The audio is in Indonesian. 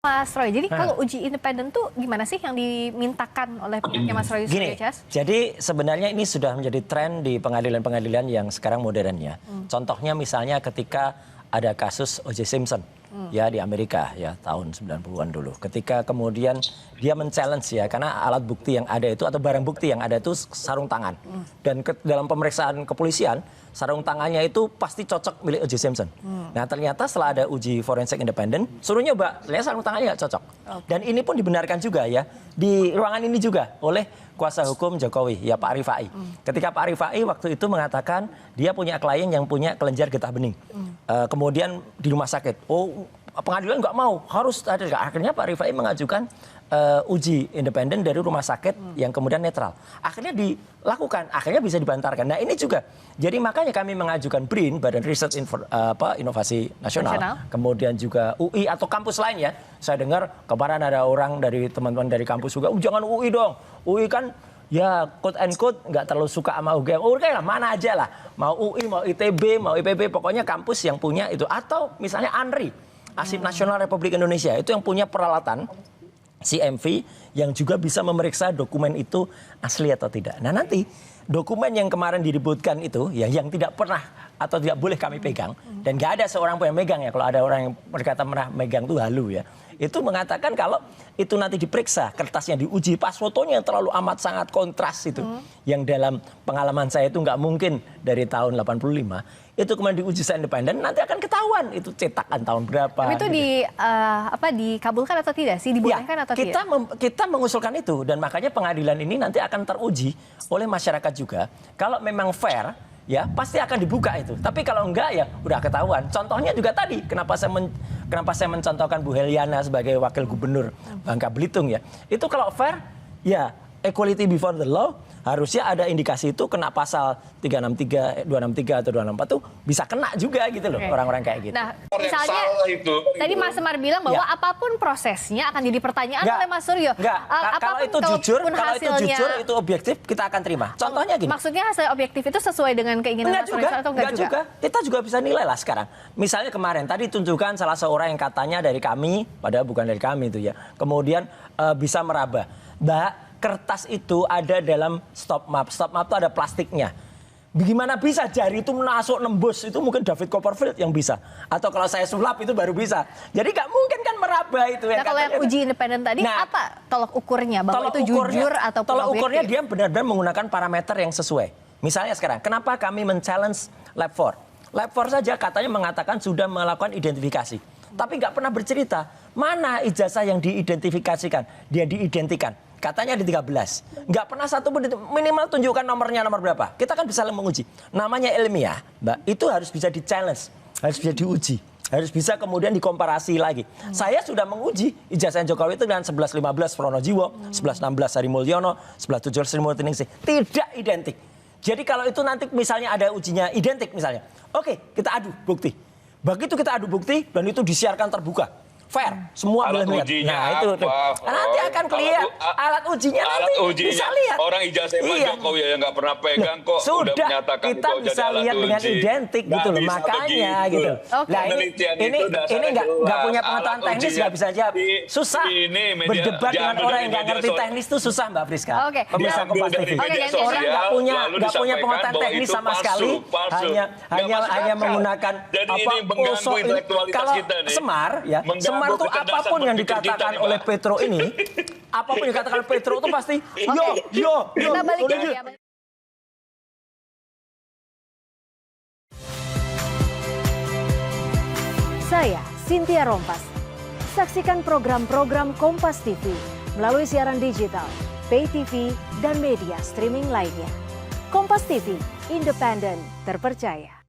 Mas Roy, jadi kalau uji independen tuh gimana sih yang dimintakan oleh pihaknya Mas Roy? Gini, jadi sebenarnya ini sudah menjadi tren di pengadilan-pengadilan yang sekarang modern ya. Contohnya misalnya ketika ada kasus O.J. Simpson ya di Amerika ya tahun 90-an dulu. Ketika kemudian dia men-challenge ya karena alat bukti yang ada itu atau barang bukti yang ada itu sarung tangan. Dan dalam pemeriksaan kepolisian sarung tangannya itu pasti cocok milik O.J. Simpson. Nah ternyata setelah ada uji forensik independen, suruh nyoba, lihat sarung tangannya nggak cocok. Dan ini pun dibenarkan juga ya di ruangan ini juga oleh kuasa hukum Jokowi, ya Pak Rifai. Ketika Pak Rifai waktu itu mengatakan dia punya klien yang punya kelenjar getah bening. Kemudian di rumah sakit, pengadilan nggak mau, harus ada. Akhirnya Pak Rifai mengajukan uji independen dari rumah sakit yang kemudian netral. Akhirnya dilakukan, akhirnya bisa dibantarkan. Nah ini juga, jadi makanya kami mengajukan BRIN, Badan Riset Inovasi Nasional, kemudian juga UI atau kampus lain ya. Saya dengar kemarin ada orang dari teman-teman dari kampus juga, jangan UI dong, UI kan ya quote and quote nggak terlalu suka sama UGM. Oke lah, mana aja lah, mau UI, mau ITB, mau IPB, pokoknya kampus yang punya itu. Atau misalnya ANRI, Arsip Nasional Republik Indonesia, itu yang punya peralatan CMV yang juga bisa memeriksa dokumen itu asli atau tidak. Nah nanti dokumen yang kemarin diributkan itu ya yang tidak pernah atau tidak boleh kami pegang dan nggak ada seorang pun yang megang ya, kalau ada orang yang berkata pernah megang tuh halu ya. Itu mengatakan kalau itu nanti diperiksa, kertasnya diuji, pas fotonya yang terlalu amat sangat kontras itu. Yang dalam pengalaman saya itu nggak mungkin dari tahun 85. Itu kemudian diuji secara independen, nanti akan ketahuan itu cetakan tahun berapa. Tapi itu gitu. dikabulkan atau tidak sih? Dibolehkan atau tidak? Kita mengusulkan itu dan makanya pengadilan ini nanti akan teruji oleh masyarakat juga. Kalau memang fair, ya pasti akan dibuka itu. Tapi kalau enggak ya udah ketahuan. Contohnya juga tadi, kenapa saya mencontohkan Bu Heliana sebagai wakil gubernur Bangka Belitung ya. Itu kalau fair, ya equality before the law, harusnya ada indikasi itu kena pasal 363, 263 atau 264 tuh bisa kena juga gitu loh, orang-orang kayak gitu. Nah, misalnya tadi Mas Semar bilang bahwa apapun prosesnya akan jadi pertanyaan oleh Mas Suryo. Kalau itu jujur, itu objektif, kita akan terima. Contohnya gini. Maksudnya hasil objektif itu sesuai dengan keinginan Mas Suryo atau enggak juga? Kita juga bisa nilai lah sekarang. Misalnya kemarin tadi tunjukkan salah seorang yang katanya dari kami, padahal bukan dari kami itu ya. Kemudian bisa meraba. Mbak, kertas itu ada dalam stop map. Stop map itu ada plastiknya. Bagaimana bisa jari itu masuk nembus? Itu mungkin David Copperfield yang bisa. Atau kalau saya sulap itu baru bisa. Jadi nggak mungkin kan meraba itu. Nah kalau yang uji independen tadi apa tolok ukurnya? Bahwa itu jujur atau tolok ukurnya dia benar-benar menggunakan parameter yang sesuai. Misalnya sekarang, kenapa kami men-challenge Lab 4? Lab 4 saja katanya mengatakan sudah melakukan identifikasi. Tapi nggak pernah bercerita mana ijazah yang diidentifikasikan. Dia diidentikan. Katanya ada 13. Nggak pernah satu pun minimal tunjukkan nomornya nomor berapa. Kita kan bisa menguji. Namanya ilmiah, Mbak, itu harus bisa di-challenge. Harus bisa diuji. Harus bisa kemudian dikomparasi lagi. Saya sudah menguji ijazah Jokowi itu dengan 1115 Pronojiwo, 1116 Hari Mulyono, 1117 Sri Mulyani. Tidak identik. Jadi kalau itu nanti misalnya ada ujinya identik misalnya. Oke, kita adu bukti. Begitu kita adu bukti dan itu disiarkan terbuka. Fair, semua boleh melihat. Nah itu nanti akan kelihatan alat ujinya nanti bisa lihat. Orang ijazah Pak Jokowi yang nggak pernah pegang kok sudah udah menyatakan kita bisa lihat dengan identik gitu loh, makanya gitu. Nah ini nggak punya pengetahuan teknis nggak bisa jawab. Susah berdebat dengan orang yang nggak ngerti teknis itu susah Mbak Friska. Pemirsa Kompas TV. Orang nggak punya pengetahuan teknis sama sekali, hanya menggunakan apa kalau Semar ya. Semar itu apapun yang dikatakan oleh Petro ini, apapun yang dikatakan Petro itu pasti yo. Kita balik lagi ya. Saya Cynthia Rompas. Saksikan program-program Kompas TV melalui siaran digital, pay TV, dan media streaming lainnya. Kompas TV, independen, terpercaya.